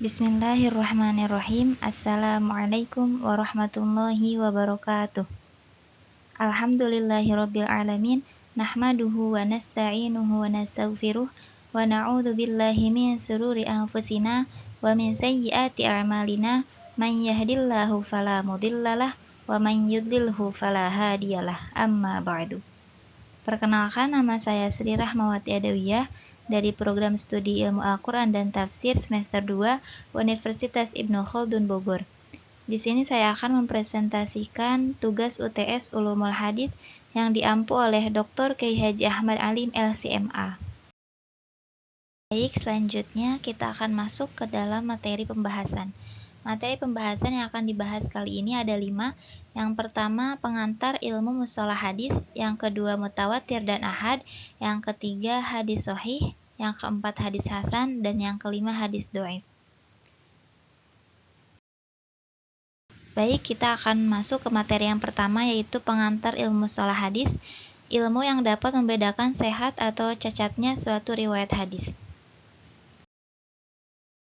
Bismillahirrahmanirrahim. Assalamualaikum warahmatullahi wabarakatuh. Alhamdulillahirabbil alamin. Nahmaduhu wa nasta'inuhu wa nastaghfiruh wa na'udzu billahi min shururi anfusina wa min sayyiati a'malina. Man yahdihillahu fala mudhillalah wa man yudlilhu fala hadiyalah. Amma ba'du. Perkenalkan, nama saya Sri Rahmawati Adawiyah dari program studi Ilmu Al-Quran dan Tafsir semester 2 Universitas Ibnu Khaldun Bogor. Di sini saya akan mempresentasikan tugas UTS Ulumul Hadits yang diampu oleh Dr. Kiai Haji Ahmad Alim LCMA. Baik, selanjutnya kita akan masuk ke dalam materi pembahasan. Materi pembahasan yang akan dibahas kali ini ada 5. Yang pertama, pengantar ilmu mustalah hadis. Yang kedua, mutawatir dan ahad. Yang ketiga, hadis sahih. Yang keempat, hadis hasan. Dan yang kelima, hadis dhaif. Baik, kita akan masuk ke materi yang pertama, yaitu pengantar ilmu mustalah hadis. Ilmu yang dapat membedakan sehat atau cacatnya suatu riwayat hadis.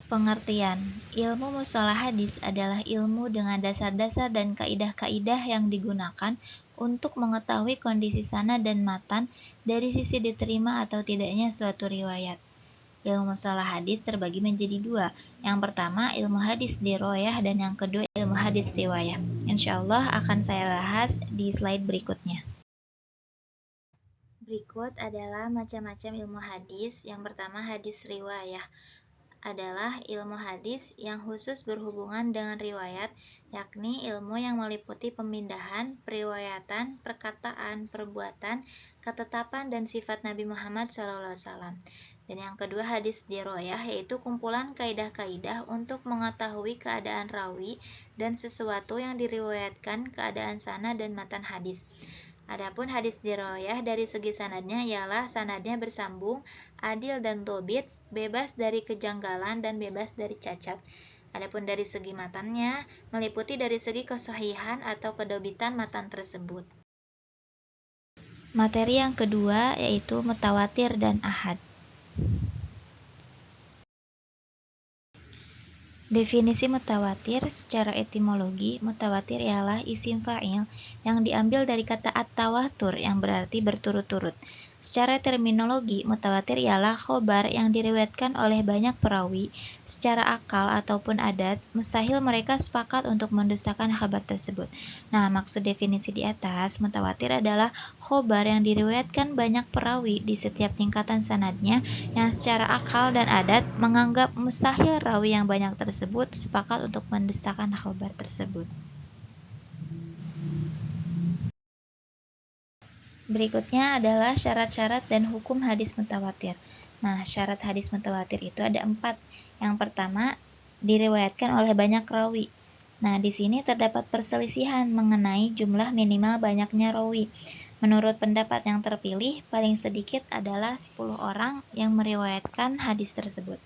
Pengertian. Ilmu mustalah hadis adalah ilmu dengan dasar-dasar dan kaidah-kaidah yang digunakan untuk mengetahui kondisi sanad dan matan dari sisi diterima atau tidaknya suatu riwayat. Ilmu mustalah hadis terbagi menjadi 2. Yang pertama, ilmu hadis dirayah, dan yang kedua, ilmu hadis riwayah. Insyaallah akan saya bahas di slide berikutnya. Berikut adalah macam-macam ilmu hadis. Yang pertama, hadis riwayah adalah ilmu hadis yang khusus berhubungan dengan riwayat, yakni ilmu yang meliputi pemindahan, periwayatan, perkataan, perbuatan, ketetapan, dan sifat Nabi Muhammad SAW. Dan yang kedua, hadis dirayah, yaitu kumpulan kaidah-kaidah untuk mengetahui keadaan rawi dan sesuatu yang diriwayatkan, keadaan sanad dan matan hadis. Adapun hadis dirayah dari segi sanadnya ialah sanadnya bersambung, adil dan dhobit, bebas dari kejanggalan dan bebas dari cacat. Adapun dari segi matannya meliputi dari segi kesahihan atau kedhobitan matan tersebut. Materi yang kedua yaitu mutawatir dan ahad. Definisi mutawatir secara etimologi, mutawatir ialah isim fa'il yang diambil dari kata at-tawatur yang berarti berturut-turut. Secara terminologi, mutawatir ialah khobar yang diriwayatkan oleh banyak perawi. Secara akal ataupun adat, mustahil mereka sepakat untuk mendustakan kabar tersebut. Nah, maksud definisi di atas, mutawatir adalah khobar yang diriwayatkan banyak perawi di setiap tingkatan sanadnya yang secara akal dan adat menganggap mustahil rawi yang banyak tersebut sepakat untuk mendustakan kabar tersebut. Berikutnya adalah syarat-syarat dan hukum hadis mutawatir. Nah, syarat hadis mutawatir itu ada 4. Yang pertama, diriwayatkan oleh banyak rawi. Nah, di sini terdapat perselisihan mengenai jumlah minimal banyaknya rawi. Menurut pendapat yang terpilih, paling sedikit adalah 10 orang yang meriwayatkan hadis tersebut.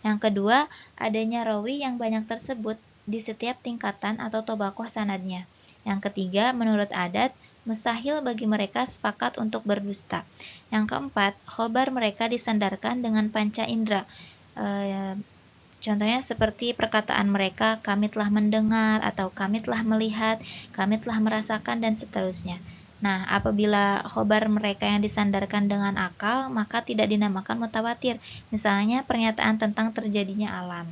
Yang kedua, adanya rawi yang banyak tersebut di setiap tingkatan atau tobakoh sanadnya. Yang ketiga, menurut adat, mustahil bagi mereka sepakat untuk berdusta. Yang keempat, khobar mereka disandarkan dengan panca indera. Contohnya seperti perkataan mereka, kami telah mendengar, atau kami telah melihat, kami telah merasakan, dan seterusnya. Nah, apabila khobar mereka yang disandarkan dengan akal, maka tidak dinamakan mutawatir. Misalnya pernyataan tentang terjadinya alam.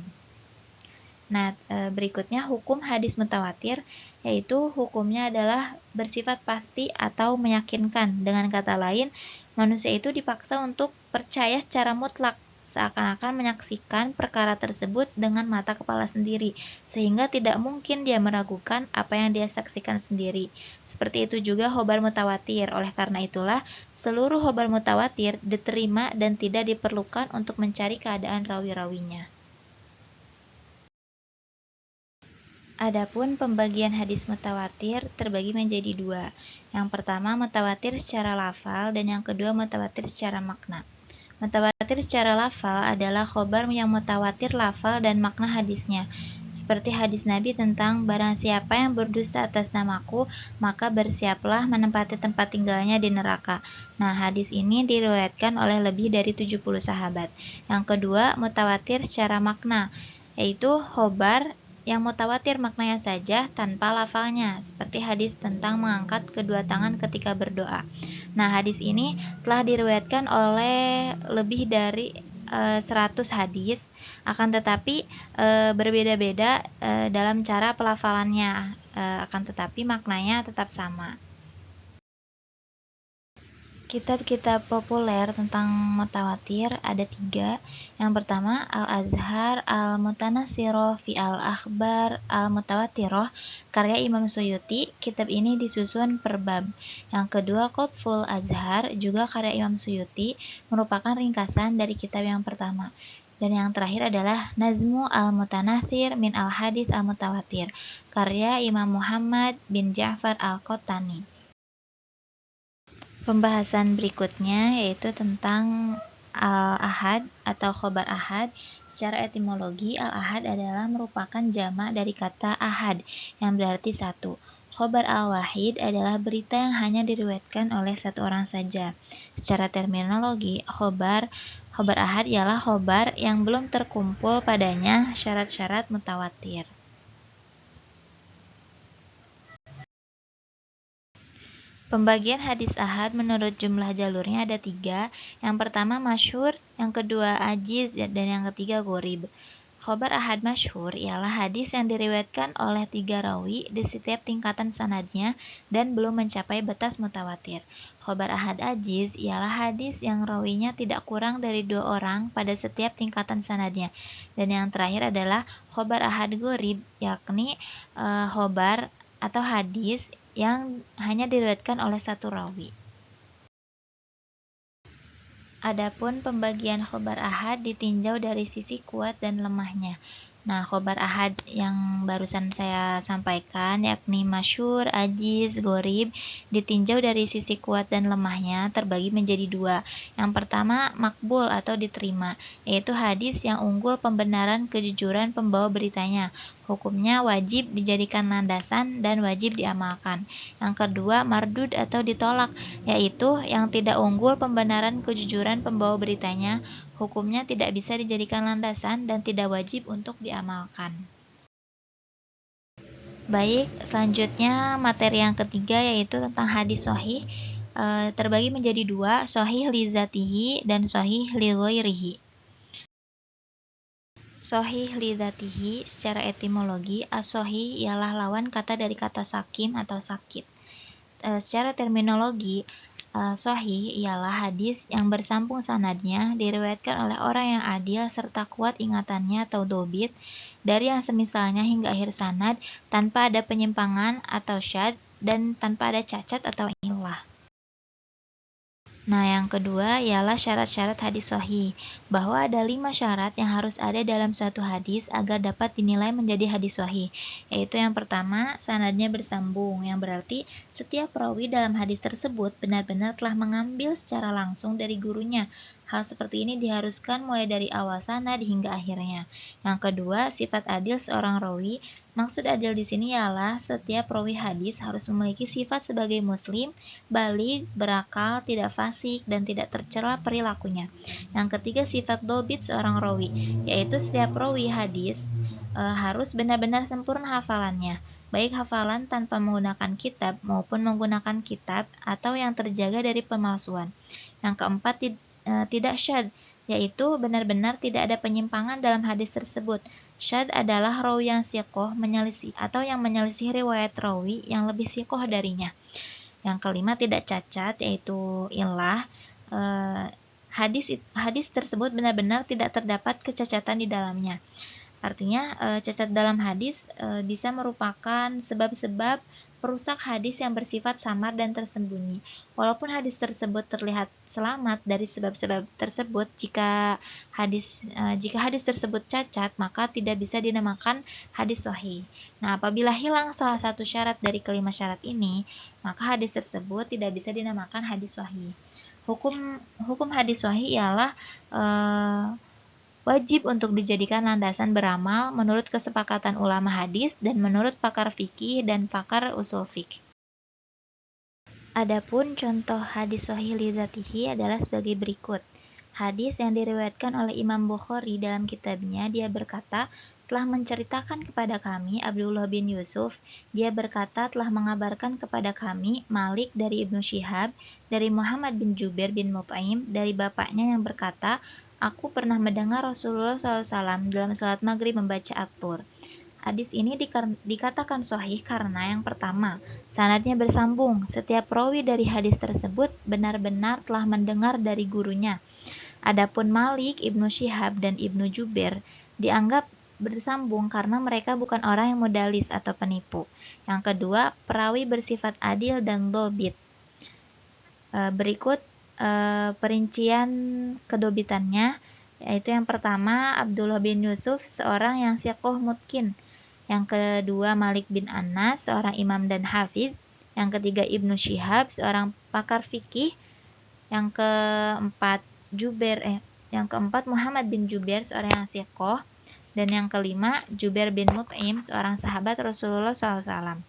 Nah, berikutnya hukum hadis mutawatir, yaitu hukumnya adalah bersifat pasti atau meyakinkan. Dengan kata lain, manusia itu dipaksa untuk percaya secara mutlak, seakan-akan menyaksikan perkara tersebut dengan mata kepala sendiri, sehingga tidak mungkin dia meragukan apa yang dia saksikan sendiri. Seperti itu juga khobar mutawatir. Oleh karena itulah, seluruh khobar mutawatir diterima dan tidak diperlukan untuk mencari keadaan rawi-rawinya. Adapun pembagian hadis mutawatir terbagi menjadi 2. Yang pertama, mutawatir secara lafal, dan yang kedua, mutawatir secara makna. Mutawatir secara lafal adalah khobar yang mutawatir lafal dan makna hadisnya. Seperti hadis Nabi tentang barang siapa yang berdusta atas namaku, maka bersiaplah menempati tempat tinggalnya di neraka. Nah, hadis ini diriwayatkan oleh lebih dari 70 sahabat. Yang kedua, mutawatir secara makna. yaitu khobar yang mutawatir maknanya saja tanpa lafalnya, seperti hadis tentang mengangkat kedua tangan ketika berdoa. Nah, hadis ini telah diriwayatkan oleh lebih dari 100 hadis, akan tetapi berbeda-beda dalam cara pelafalannya, akan tetapi maknanya tetap sama. Kitab-kitab populer tentang mutawatir ada 3. Yang pertama, Al-Azhar Al-Mutanatsiroh fi Al-Akhbar Al-Mutawatirah, karya Imam Suyuti. Kitab ini disusun per bab. Yang kedua, Qutful Azhar, juga karya Imam Suyuti, merupakan ringkasan dari kitab yang pertama. Dan yang terakhir adalah Nazmu Al-Mutanatsir min Al-Hadits Al-Mutawatir, karya Imam Muhammad bin Ja'far Al-Qahtani. Pembahasan berikutnya yaitu tentang al-ahad atau khobar ahad. Secara etimologi, al-ahad adalah merupakan jamak dari kata ahad yang berarti satu. Khobar al-wahid adalah berita yang hanya diriwayatkan oleh satu orang saja. Secara terminologi, khobar ahad ialah khobar yang belum terkumpul padanya syarat-syarat mutawatir. Pembagian hadis ahad menurut jumlah jalurnya ada 3. Yang pertama masyhur, yang kedua ajiz, dan yang ketiga gharib. Khobar ahad masyhur ialah hadis yang diriwayatkan oleh 3 rawi di setiap tingkatan sanadnya dan belum mencapai batas mutawatir. Khobar ahad ajiz ialah hadis yang rawinya tidak kurang dari 2 orang pada setiap tingkatan sanadnya. Dan yang terakhir adalah khobar ahad gharib, yakni khobar atau hadis yang hanya diriwayatkan oleh satu rawi. Adapun pembagian khobar ahad ditinjau dari sisi kuat dan lemahnya. Nah, khobar ahad yang barusan saya sampaikan, yakni masyhur, ajiz, gharib, ditinjau dari sisi kuat dan lemahnya terbagi menjadi 2. Yang pertama, makbul atau diterima, yaitu hadis yang unggul pembenaran kejujuran pembawa beritanya. Hukumnya wajib dijadikan landasan dan wajib diamalkan. Yang kedua, mardud atau ditolak, yaitu yang tidak unggul pembenaran kejujuran pembawa beritanya. Hukumnya tidak bisa dijadikan landasan dan tidak wajib untuk diamalkan. Baik, selanjutnya materi yang ketiga yaitu tentang hadis sahih, terbagi menjadi 2, sahih li zatihi dan sahih li ghairihi. Sahih li zatihi secara etimologi, as-sahih ialah lawan kata dari kata sakim atau sakit. Secara terminologi, sahih ialah hadis yang bersambung sanadnya, diriwayatkan oleh orang yang adil serta kuat ingatannya atau dobit, dari yang semisalnya hingga akhir sanad, tanpa ada penyimpangan atau syadz, dan tanpa ada cacat atau illah. Nah, yang kedua ialah syarat-syarat hadis sahih, bahwa ada 5 syarat yang harus ada dalam suatu hadis agar dapat dinilai menjadi hadis sahih, yaitu yang pertama, sanadnya bersambung, yang berarti setiap perawi dalam hadis tersebut benar-benar telah mengambil secara langsung dari gurunya. Hal seperti ini diharuskan mulai dari awal sanad hingga akhirnya. Yang kedua, sifat adil seorang rawi. Maksud adil di sini ialah setiap perawi hadis harus memiliki sifat sebagai muslim, baligh, berakal, tidak fasik, dan tidak tercela perilakunya. Yang ketiga, sifat dobit seorang rawi, yaitu setiap rawi hadis harus benar-benar sempurna hafalannya, baik hafalan tanpa menggunakan kitab maupun menggunakan kitab atau yang terjaga dari pemalsuan. Yang keempat, tidak syadz, yaitu benar-benar tidak ada penyimpangan dalam hadis tersebut. Syadz adalah rawi yang siqoh menyelisih atau yang menyelisih riwayat rawi yang lebih siqoh darinya. Yang kelima, tidak cacat, yaitu illah. Hadis tersebut benar-benar tidak terdapat kecacatan di dalamnya. Artinya, cacat dalam hadis bisa merupakan sebab-sebab perusak hadis yang bersifat samar dan tersembunyi. Walaupun hadis tersebut terlihat selamat dari sebab-sebab tersebut, jika hadis tersebut cacat, maka tidak bisa dinamakan hadis sahih. Nah, apabila hilang salah satu syarat dari kelima syarat ini, maka hadis tersebut tidak bisa dinamakan hadis sahih. Hukum hadis sahih ialah wajib untuk dijadikan landasan beramal menurut kesepakatan ulama hadis dan menurut pakar fikih dan pakar usul fikih. Adapun contoh hadis sahih li dzatihi adalah sebagai berikut. Hadis yang diriwayatkan oleh Imam Bukhari dalam kitabnya, dia berkata, telah menceritakan kepada kami Abdullah bin Yusuf, dia berkata telah mengabarkan kepada kami Malik dari Ibnu Syihab, dari Muhammad bin Jubair bin Mut'aim, dari bapaknya yang berkata, aku pernah mendengar Rasulullah SAW dalam salat maghrib membaca At-Tur. Hadis ini dikatakan sahih karena yang pertama, sanadnya bersambung. Setiap rawi dari hadis tersebut benar-benar telah mendengar dari gurunya. Adapun Malik, Ibnu Syihab, dan Ibnu Jubair dianggap bersambung karena mereka bukan orang yang modalis atau penipu. Yang kedua, perawi bersifat adil dan dhobit. Berikut perincian kedobitannya, yaitu yang pertama, Abdullah bin Yusuf, seorang yang siqoh mutkin. Yang kedua, Malik bin Anas, seorang imam dan hafiz. Yang ketiga, Ibnu Syihab, seorang pakar fikih. Yang keempat Muhammad bin Jubair, seorang yang siqoh. Dan yang kelima Jubair bin Mut'aim, seorang sahabat Rasulullah SAW.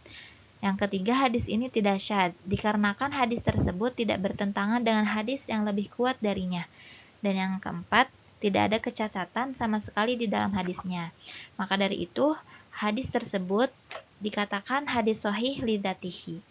Yang ketiga, hadis ini tidak syadz dikarenakan hadis tersebut tidak bertentangan dengan hadis yang lebih kuat darinya. Dan yang keempat, tidak ada kecacatan sama sekali di dalam hadisnya. Maka dari itu hadis tersebut dikatakan hadis sahih li dzatihi.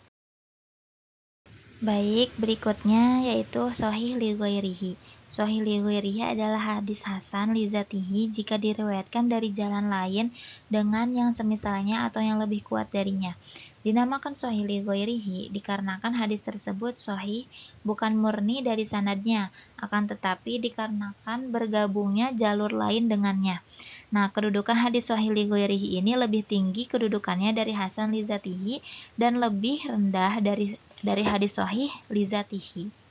Baik, berikutnya yaitu sahih li ghairihi. Sahih li ghairihi adalah hadis hasan li dzatihi jika diriwayatkan dari jalan lain dengan yang semisalnya atau yang lebih kuat darinya. Dinamakan sahih li ghairihi dikarenakan hadis tersebut sahih bukan murni dari sanadnya, akan tetapi dikarenakan bergabungnya jalur lain dengannya. Nah, kedudukan hadis sahih li ghairihi ini lebih tinggi kedudukannya dari hasan li dzatihi dan lebih rendah dari hadis sahih li dzatihi.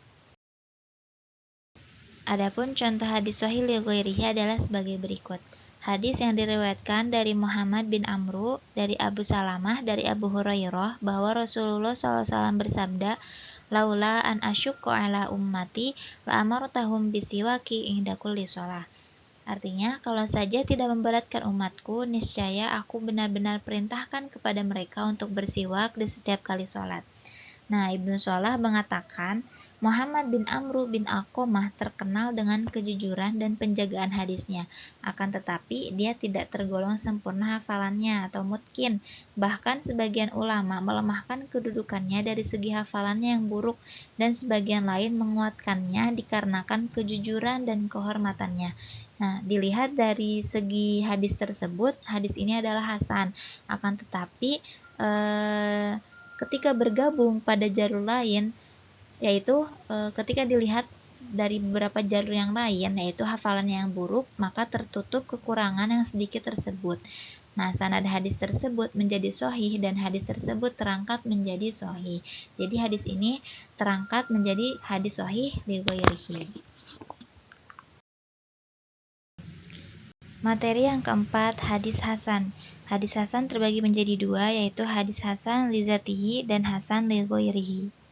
Adapun contoh hadis sahih li ghairihi adalah sebagai berikut. Hadis yang diriwayatkan dari Muhammad bin Amru, dari Abu Salamah, dari Abu Hurairah, bahwa Rasulullah SAW bersabda, laula an asyukku ala ummati, la amartahum bisiwaki inda kulli shalah. Artinya, kalau saja tidak memberatkan umatku, niscaya aku benar-benar perintahkan kepada mereka untuk bersiwak di setiap kali sholat. Nah, Ibnu Shalah mengatakan, Muhammad bin Amru bin Alqamah terkenal dengan kejujuran dan penjagaan hadisnya. Akan tetapi, dia tidak tergolong sempurna hafalannya atau mutkin. Bahkan sebagian ulama melemahkan kedudukannya dari segi hafalannya yang buruk dan sebagian lain menguatkannya dikarenakan kejujuran dan kehormatannya. Nah, dilihat dari segi hadis tersebut, hadis ini adalah hasan. Akan tetapi, ketika bergabung pada jalur lain, yaitu ketika dilihat dari beberapa jalur yang lain, yaitu hafalannya yang buruk, maka tertutup kekurangan yang sedikit tersebut. Nah, sanad hadis tersebut menjadi sahih dan hadis tersebut terangkat menjadi sahih. Jadi hadis ini terangkat menjadi hadis sahih li ghairihi. Materi yang keempat, hadis hasan. Hadis hasan terbagi menjadi dua, yaitu hadis hasan li dzatihi dan hasan li ghairihi.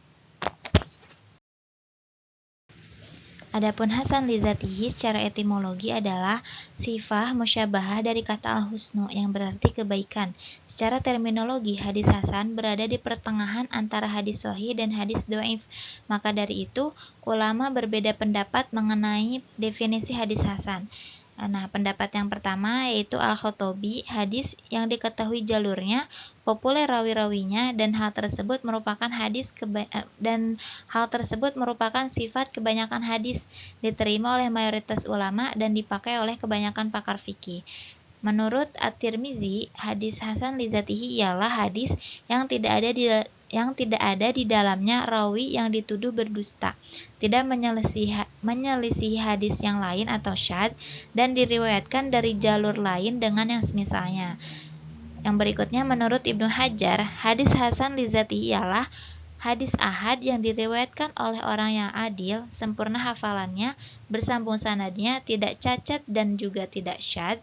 Adapun hasan li dzatihi secara etimologi adalah sifah musyabahah dari kata al-husnu yang berarti kebaikan. Secara terminologi, hadis hasan berada di pertengahan antara hadis sahih dan hadis dhaif. Maka dari itu, ulama berbeda pendapat mengenai definisi hadis hasan. Nah, pendapat yang pertama yaitu Al-Khattabi, hadis yang diketahui jalurnya, populer rawi-rawinya, dan hal tersebut merupakan sifat kebanyakan hadis, diterima oleh mayoritas ulama dan dipakai oleh kebanyakan pakar fikih. Menurut At-Tirmizi, hadis hasan li dzatihi ialah hadis yang tidak ada di dalamnya rawi yang dituduh berdusta, tidak menyelisihi hadis yang lain atau syadz, dan diriwayatkan dari jalur lain dengan yang semisalnya. Yang berikutnya, menurut Ibnu Hajar, hadis hasan li dzatihi ialah hadis ahad yang diriwayatkan oleh orang yang adil, sempurna hafalannya, bersambung sanadnya, tidak cacat dan juga tidak syadz,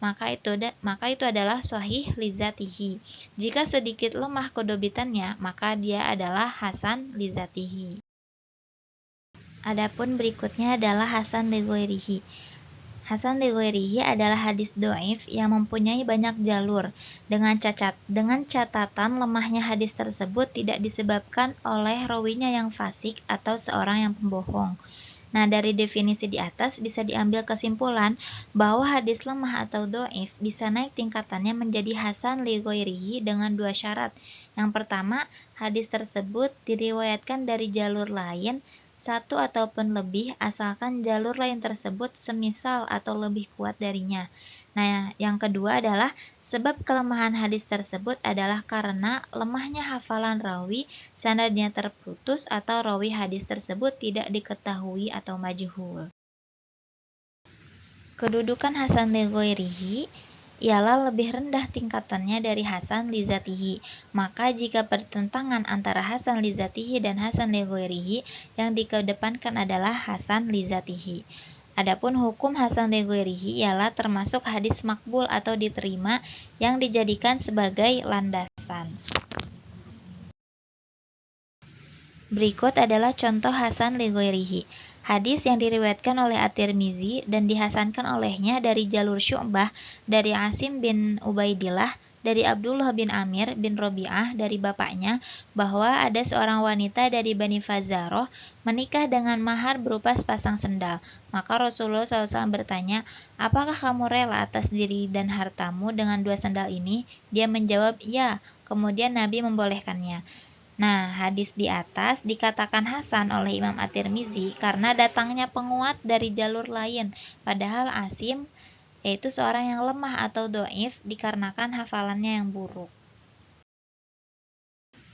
maka itu adalah sahih li dzatihi. Jika sedikit lemah kedobitannya, maka dia adalah hasan li dzatihi. Adapun berikutnya adalah hasan li ghairihi. Hasan li ghairihi adalah hadis dhaif yang mempunyai banyak jalur. Dengan catatan lemahnya hadis tersebut tidak disebabkan oleh rawinya yang fasik atau seorang yang pembohong. Nah, dari definisi di atas bisa diambil kesimpulan bahwa hadis lemah atau do'if bisa naik tingkatannya menjadi hasan li ghairihi dengan dua syarat. Yang pertama, hadis tersebut diriwayatkan dari jalur lain satu ataupun lebih asalkan jalur lain tersebut semisal atau lebih kuat darinya. Nah, yang kedua adalah sebab kelemahan hadis tersebut adalah karena lemahnya hafalan rawi, sanadnya terputus atau rawi hadis tersebut tidak diketahui atau majhul. Kedudukan hasan li ghairihi ialah lebih rendah tingkatannya dari hasan li zatihi. Maka jika pertentangan antara hasan li zatihi dan hasan li ghairihi, yang dikedepankan adalah hasan li zatihi. Adapun hukum hasan li ghairihi ialah termasuk hadis makbul atau diterima yang dijadikan sebagai landasan. Berikut adalah contoh hasan li ghairihi. Hadis yang diriwayatkan oleh At-Tirmizi dan dihasankan olehnya dari jalur Syu'bah dari Asim bin Ubaidillah dari Abdullah bin Amir bin Robi'ah dari bapaknya bahwa ada seorang wanita dari Bani Fazaroh menikah dengan mahar berupa sepasang sendal. Maka Rasulullah SAW bertanya, apakah kamu rela atas diri dan hartamu dengan dua sendal ini? Dia menjawab, ya. Kemudian Nabi membolehkannya. Nah, hadis di atas dikatakan hasan oleh Imam At-Tirmizi karena datangnya penguat dari jalur lain, padahal Asim yaitu seorang yang lemah atau do'if dikarenakan hafalannya yang buruk.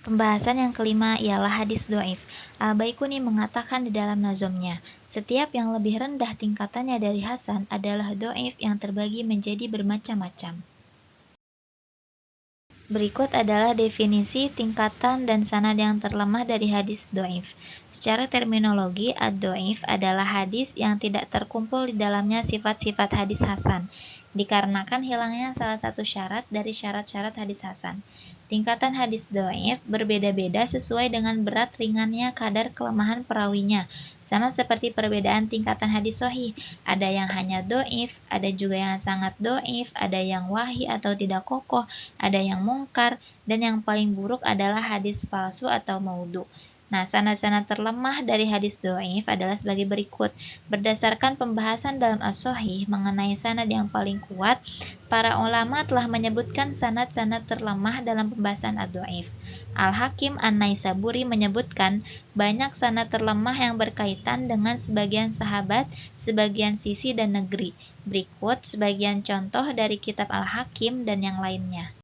Pembahasan yang kelima ialah hadis do'if. Al-Baikuni mengatakan di dalam nazomnya, setiap yang lebih rendah tingkatannya dari hasan adalah do'if yang terbagi menjadi bermacam-macam. Berikut adalah definisi, tingkatan, dan sanad yang terlemah dari hadis do'if. Secara terminologi, ad-do'if adalah hadis yang tidak terkumpul di dalamnya sifat-sifat hadis hasan, dikarenakan hilangnya salah satu syarat dari syarat-syarat hadis hasan. Tingkatan hadis do'if berbeda-beda sesuai dengan berat ringannya kadar kelemahan perawinya, sama seperti perbedaan tingkatan hadis sahih. Ada yang hanya do'if, ada juga yang sangat do'if, ada yang wahi atau tidak kokoh, ada yang mungkar, dan yang paling buruk adalah hadis palsu atau maudhu. Nah, sanad-sanad terlemah dari hadis do'if adalah sebagai berikut. Berdasarkan pembahasan dalam as-sahih mengenai sanad yang paling kuat, para ulama telah menyebutkan sanad-sanad terlemah dalam pembahasan ad-do'if. Al-Hakim An-Naisaburi menyebutkan banyak sanad terlemah yang berkaitan dengan sebagian sahabat, sebagian sisi dan negeri. Berikut sebagian contoh dari kitab Al-Hakim dan yang lainnya.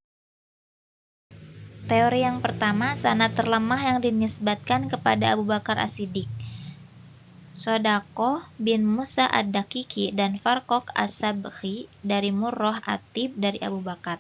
Teori yang pertama, sanad terlemah yang dinisbatkan kepada Abu Bakar As-Siddiq. Sodaqoh bin Musa Ad-Daqiqi dan Farqoq As-Sabghi dari Murrah At-Tib dari Abu Bakar.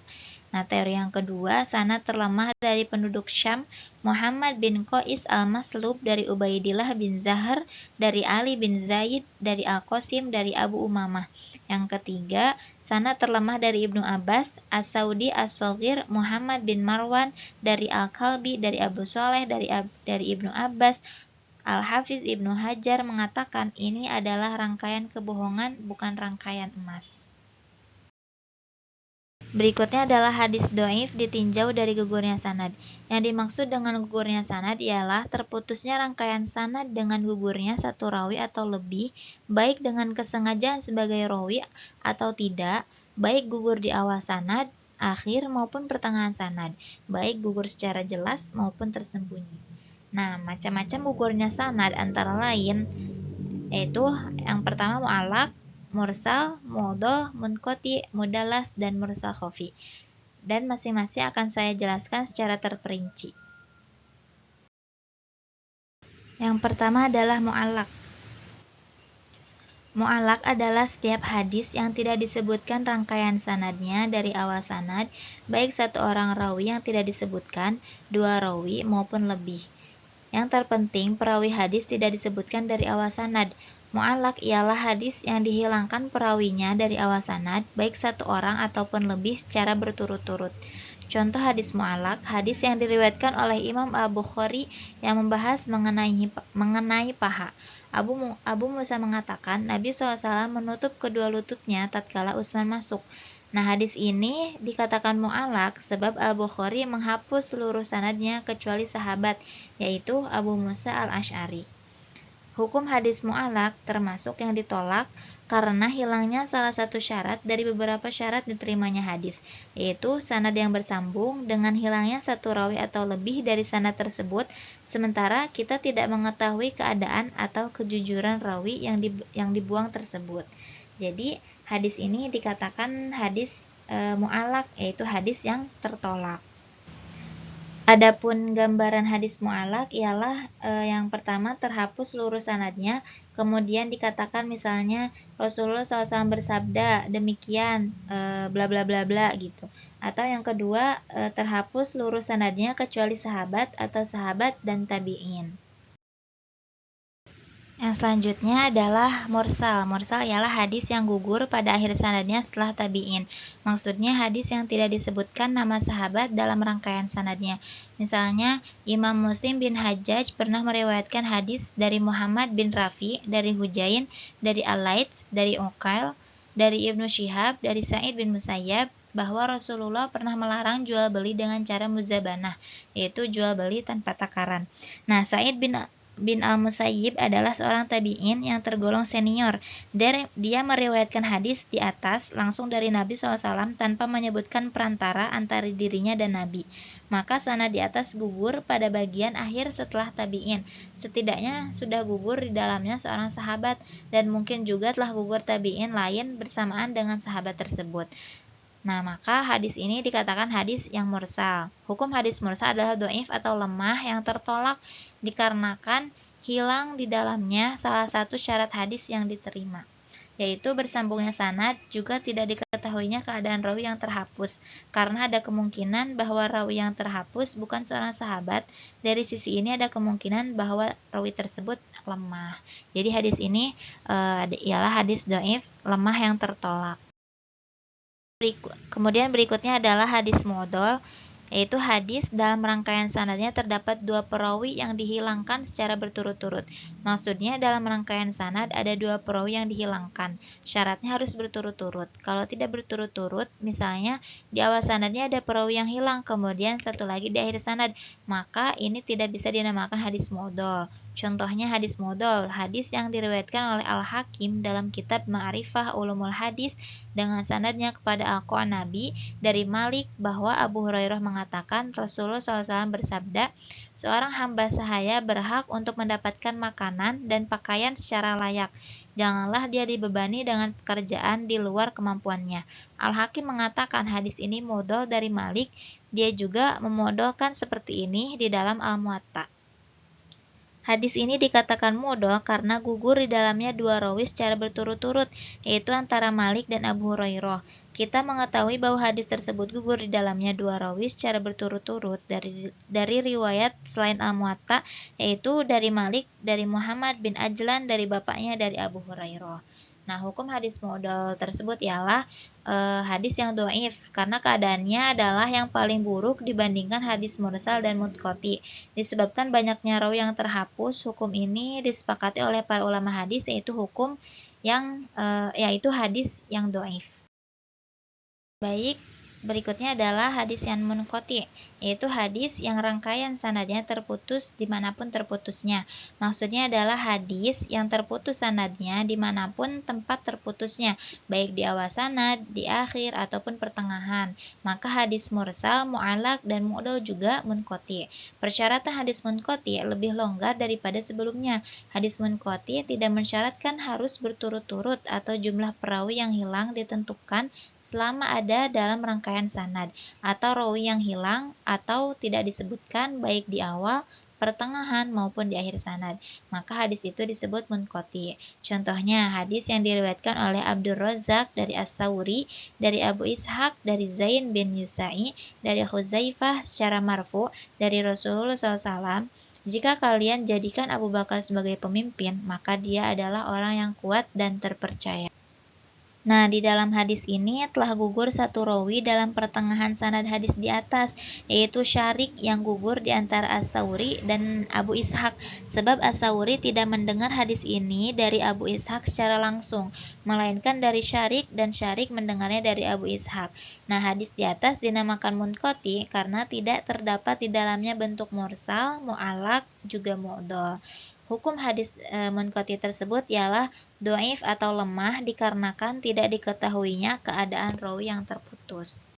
Nah, teori yang kedua, sanad terlemah dari penduduk Syam, Muhammad bin Qais Al-Maslub dari Ubaidillah bin Zahar, dari Ali bin Zaid, dari Al-Qasim, dari Abu Umamah. Yang ketiga, sanad terlemah dari Ibnu Abbas, As-Saudi As-Shaghir, Muhammad bin Marwan, dari Al-Kalbi, dari Abu Soleh, dari Ibnu Abbas. Al-Hafiz Ibnu Hajar mengatakan ini adalah rangkaian kebohongan, bukan rangkaian emas. Berikutnya adalah hadis do'if ditinjau dari gugurnya sanad. Yang dimaksud dengan gugurnya sanad ialah terputusnya rangkaian sanad dengan gugurnya satu rawi atau lebih, baik dengan kesengajaan sebagai rawi atau tidak, baik gugur di awal sanad, akhir maupun pertengahan sanad, baik gugur secara jelas maupun tersembunyi. Nah, macam-macam gugurnya sanad antara lain yaitu yang pertama mu'allaq, mursal, mu'dhal, munqati, mudallas, dan mursal khafi. Dan masing-masing akan saya jelaskan secara terperinci. Yang pertama adalah mu'allaq. Mu'allaq adalah setiap hadis yang tidak disebutkan rangkaian sanadnya dari awal sanad, baik satu orang rawi yang tidak disebutkan, dua rawi maupun lebih. Yang terpenting, perawi hadis tidak disebutkan dari awal sanad. Mu'allaq ialah hadis yang dihilangkan perawinya dari awal sanad, baik satu orang ataupun lebih secara berturut-turut. Contoh hadis mu'allaq, hadis yang diriwayatkan oleh Imam Al-Bukhari yang membahas mengenai paha. Abu Musa mengatakan, Nabi SAW menutup kedua lututnya tatkala Utsman masuk. Nah, hadis ini dikatakan mu'allaq sebab Al-Bukhari menghapus seluruh sanadnya kecuali sahabat, yaitu Abu Musa Al-Asy'ari. Hukum hadis mu'alaq termasuk yang ditolak karena hilangnya salah satu syarat dari beberapa syarat diterimanya hadis, yaitu sanad yang bersambung dengan hilangnya satu rawi atau lebih dari sanad tersebut, sementara kita tidak mengetahui keadaan atau kejujuran rawi yang dibuang tersebut. Jadi, hadis ini dikatakan hadis mu'alaq, yaitu hadis yang tertolak. Adapun gambaran hadis mu'alaq ialah yang pertama terhapus seluruh sanadnya, kemudian dikatakan misalnya Rasulullah SAW bersabda demikian, bla bla bla bla gitu. Atau yang kedua terhapus seluruh sanadnya kecuali sahabat atau sahabat dan tabi'in. Yang selanjutnya adalah mursal. Mursal ialah hadis yang gugur pada akhir sanadnya setelah tabi'in. Maksudnya hadis yang tidak disebutkan nama sahabat dalam rangkaian sanadnya. Misalnya, Imam Muslim bin Hajjaj pernah meriwayatkan hadis dari Muhammad bin Rafi, dari Hujain, dari Al-Laits, dari Uqail, dari Ibnu Syihab, dari Sa'id bin Musayyab, bahwa Rasulullah pernah melarang jual beli dengan cara muzabanah, yaitu jual beli tanpa takaran. Nah, Sa'id bin al-Musayyib adalah seorang tabi'in yang tergolong senior. Dia meriwayatkan hadis di atas langsung dari Nabi SAW tanpa menyebutkan perantara antara dirinya dan Nabi. Maka sanad di atas gugur pada bagian akhir setelah tabi'in. Setidaknya sudah gugur di dalamnya seorang sahabat, dan mungkin juga telah gugur tabi'in lain bersamaan dengan sahabat tersebut. Nah, maka hadis ini dikatakan hadis yang mursal. Hukum hadis mursal adalah dhaif atau lemah yang tertolak dikarenakan hilang di dalamnya salah satu syarat hadis yang diterima, yaitu bersambungnya sanad, juga tidak diketahuinya keadaan rawi yang terhapus, karena ada kemungkinan bahwa rawi yang terhapus bukan seorang sahabat. Dari sisi ini ada kemungkinan bahwa rawi tersebut lemah. Jadi hadis ini ialah hadis dhaif, lemah yang tertolak. Kemudian berikutnya adalah hadis mu'dhal, yaitu hadis dalam rangkaian sanadnya terdapat dua perawi yang dihilangkan secara berturut-turut. Maksudnya dalam rangkaian sanad ada dua perawi yang dihilangkan. Syaratnya harus berturut-turut. Kalau tidak berturut-turut, misalnya di awal sanadnya ada perawi yang hilang, kemudian satu lagi di akhir sanad, maka ini tidak bisa dinamakan hadis mu'dhal. Contohnya hadis mu'dhal, hadis yang diriwayatkan oleh Al-Hakim dalam kitab Ma'rifah Ulumul Hadis dengan sanadnya kepada Al-Qur'an Nabi dari Malik bahwa Abu Hurairah mengatakan Rasulullah SAW bersabda, seorang hamba sahaya berhak untuk mendapatkan makanan dan pakaian secara layak. Janganlah dia dibebani dengan pekerjaan di luar kemampuannya. Al-Hakim mengatakan hadis ini modal dari Malik. Dia juga memodalkan seperti ini di dalam Al-Muwatta. Hadis ini dikatakan modal karena gugur di dalamnya dua rawi secara berturut-turut, yaitu antara Malik dan Abu Hurairah. Kita mengetahui bahwa hadis tersebut gugur di dalamnya dua rawi secara berturut-turut dari riwayat selain Al-Muwatta, yaitu dari Malik, dari Muhammad bin Ajlan, dari bapaknya, dari Abu Hurairah. Nah, hukum hadis mu'dhal tersebut ialah hadis yang dhaif karena keadaannya adalah yang paling buruk dibandingkan hadis mursal dan munqati. Disebabkan banyaknya rawi yang terhapus, hukum ini disepakati oleh para ulama hadis yaitu hukum yang yaitu hadis yang dhaif. Baik, berikutnya adalah hadis yang munqati, yaitu hadis yang rangkaian sanadnya terputus dimanapun terputusnya. Maksudnya adalah hadis yang terputus sanadnya dimanapun tempat terputusnya, baik di awal sanad, di akhir, ataupun pertengahan. Maka hadis mursal, mu'alaq, dan mu'dhal juga munqati. Persyaratan hadis munqati lebih longgar daripada sebelumnya. Hadis munqati tidak mensyaratkan harus berturut-turut atau jumlah perawi yang hilang ditentukan selama ada dalam rangkaian sanad, atau rawi yang hilang atau tidak disebutkan baik di awal, pertengahan, maupun di akhir sanad. Maka hadis itu disebut munqati. Contohnya hadis yang diriwayatkan oleh Abdur Razzaq dari As-Sawri, dari Abu Ishaq, dari Zain bin Yusai, dari Khuzaifah secara marfu dari Rasulullah SAW, jika kalian jadikan Abu Bakar sebagai pemimpin, maka dia adalah orang yang kuat dan terpercaya. Nah, di dalam hadis ini telah gugur satu rawi dalam pertengahan sanad hadis di atas, yaitu Syarik yang gugur di antara As-Sawri dan Abu Ishaq, sebab As-Sawri tidak mendengar hadis ini dari Abu Ishaq secara langsung, melainkan dari Syarik, dan Syarik mendengarnya dari Abu Ishaq. Nah, hadis di atas dinamakan munqati karena tidak terdapat di dalamnya bentuk mursal, mu'alaq, juga mu'dhal. Hukum hadis munqati tersebut ialah dhaif atau lemah dikarenakan tidak diketahuinya keadaan rawi yang terputus.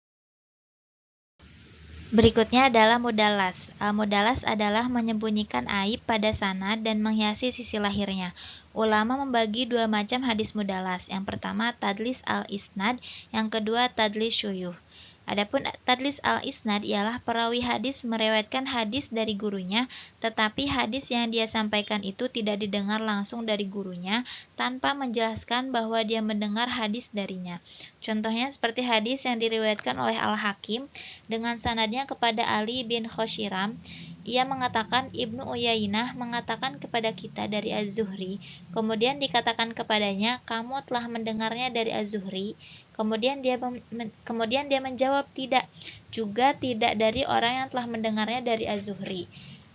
Berikutnya adalah mudalas. Mudalas adalah menyembunyikan aib pada sanad dan menghiasi sisi lahirnya. Ulama membagi dua macam hadis mudalas. Yang pertama tadlis al-isnad, yang kedua tadlis syuyuh. Adapun tadlis al-isnad ialah perawi hadis meriwayatkan hadis dari gurunya, tetapi hadis yang dia sampaikan itu tidak didengar langsung dari gurunya tanpa menjelaskan bahwa dia mendengar hadis darinya. Contohnya seperti hadis yang diriwayatkan oleh Al-Hakim dengan sanadnya kepada Ali bin Khoshiram. Ia mengatakan Ibnu Uyainah mengatakan kepada kita dari Az-Zuhri, kemudian dikatakan kepadanya, kamu telah mendengarnya dari Az-Zuhri. Kemudian dia menjawab tidak, juga tidak dari orang yang telah mendengarnya dari Az-Zuhri.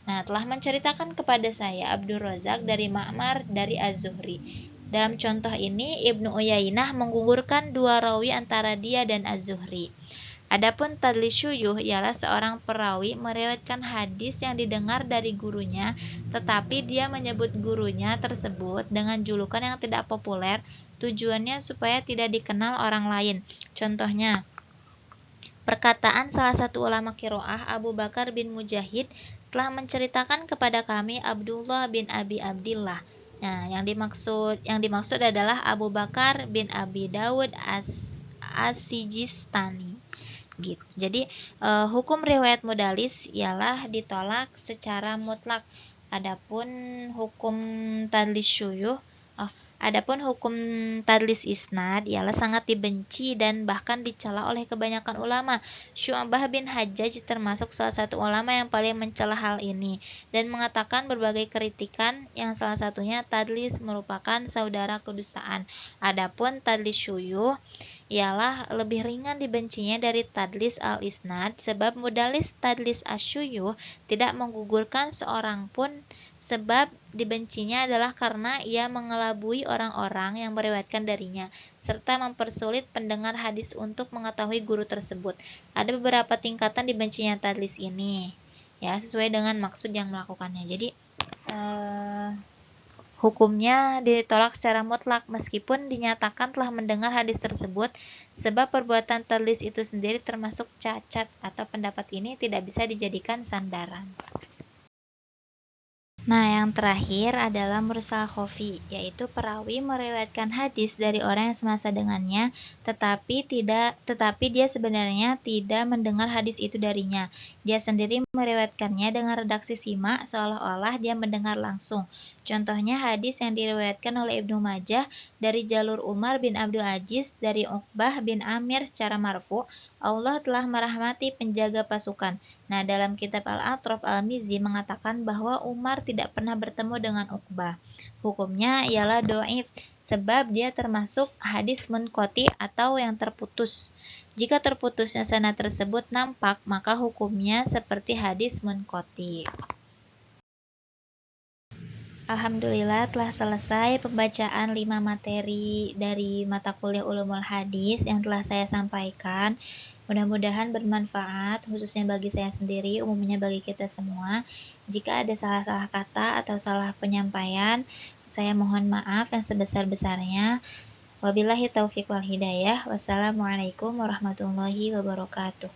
Nah, telah menceritakan kepada saya Abdul Razak dari Ma'mar dari Az-Zuhri. Dalam contoh ini, Ibnu Uyainah menggugurkan dua rawi antara dia dan Az-Zuhri. Adapun tadlis syuyuh ialah seorang perawi meriwayatkan hadis yang didengar dari gurunya, tetapi dia menyebut gurunya tersebut dengan julukan yang tidak populer, tujuannya supaya tidak dikenal orang lain. Contohnya, perkataan salah satu ulama qiraah Abu Bakar bin Mujahid telah menceritakan kepada kami Abdullah bin Abi Abdillah. Nah, yang dimaksud adalah Abu Bakar bin Abi Dawud As-Sijistani. Gitu. Jadi hukum riwayat mudalis ialah ditolak secara mutlak. Adapun hukum tadlis syuyuh, adapun hukum tadlis isnad ialah sangat dibenci dan bahkan dicela oleh kebanyakan ulama. Syu'bah bin Hajjaj termasuk salah satu ulama yang paling mencela hal ini dan mengatakan berbagai kritikan yang salah satunya tadlis merupakan saudara kedustaan. Adapun tadlis syuyuh ialah lebih ringan dibencinya dari tadlis al-isnad sebab mudalis tadlis asyuyuh tidak menggugurkan seorang pun sebab dibencinya adalah karena ia mengelabui orang-orang yang meriwayatkan darinya serta mempersulit pendengar hadis untuk mengetahui guru tersebut. Ada beberapa tingkatan dibencinya tadlis ini ya sesuai dengan maksud yang melakukannya. Jadi hukumnya ditolak secara mutlak meskipun dinyatakan telah mendengar hadis tersebut sebab perbuatan tadlis itu sendiri termasuk cacat atau pendapat ini tidak bisa dijadikan sandaran. Nah, yang terakhir adalah mursal khafi, yaitu perawi meriwayatkan hadis dari orang yang semasa dengannya, tetapi dia sebenarnya tidak mendengar hadis itu darinya. Dia sendiri meriwayatkannya dengan redaksi simak seolah-olah dia mendengar langsung. Contohnya hadis yang diriwayatkan oleh Ibnu Majah dari jalur Umar bin Abdul Aziz dari Uqbah bin Amir secara marfu, Allah telah merahmati penjaga pasukan. Nah, dalam kitab Al-Atraf Al-Mizzi mengatakan bahwa Umar tidak pernah bertemu dengan Uqbah. Hukumnya ialah dhaif sebab dia termasuk hadis munqati atau yang terputus. Jika terputusnya sanad tersebut nampak, maka hukumnya seperti hadis munqati. Alhamdulillah telah selesai pembacaan 5 materi dari mata kuliah Ulumul Hadis yang telah saya sampaikan. Mudah-mudahan bermanfaat, khususnya bagi saya sendiri, umumnya bagi kita semua. Jika ada salah-salah kata atau salah penyampaian, saya mohon maaf yang sebesar-besarnya. Wabillahi taufiq wal hidayah. Wassalamualaikum warahmatullahi wabarakatuh.